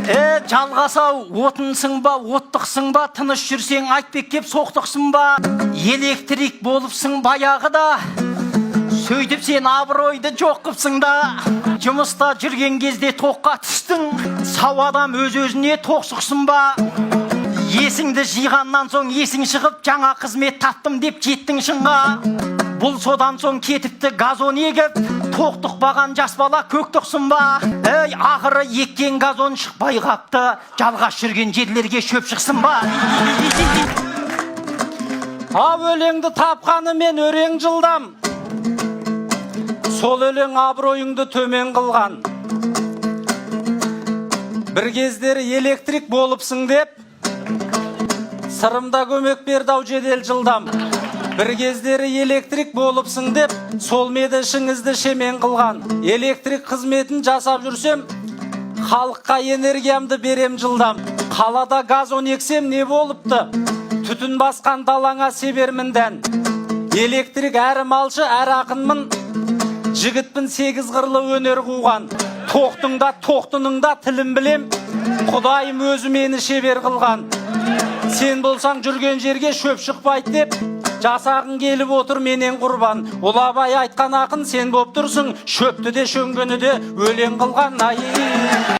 Жалғасау, отынсың ба, оттықсың ба, тыныш жүрсең айтбек кеп соқтықсың ба, электрик болыпсың баяғыда, сөйтіп сен абыройды жоқ қыпсың да, жұмыста жүрген кезде тоққа түстің, сау адам өз-өзіне тоқсықсың ба, есіңді жиғаннан соң есің шығып, жаңа қызмет таптым деп жеттің шыңға, бұл содан соң кетіпті газон егіп, тоқтық баған жас бала көктықсың ба, ақыры еккен газон шықпай қапты, жалғас жүрген жерлерге шөп шықсың ба. Ау өлеңді тапқаны мен өрең жылдам, сол өлең абыройыңды төмен қылған. Бір кездері электрик болыпсың деп, сырымда көмек берді-ау жедел жылдам. Бір кездері электрик болыпсың деп, сол меді ішіңізді шемен қылған. Электрик қызметін жасап жүрсем, халыққа энергиямды берем жылдам. Қалада газон ексем не болыпты? Түтін басқан далаңа себермін дән. Электрик әрі малшы, әрі ақынмын. Жігітпін 8 қырлы өнер қуған. Тоқтыңда, тоқтыныңда тілін білем. Құдайым өзі мені шебер қылған. Сен болсаң жүрген жерге шөп шықпайды деп, жасағың келіп отыр менен құрбан. Ұлабай айтқан ақын сен боп тұрсың, шөпті де шөңгені де өлең қылған.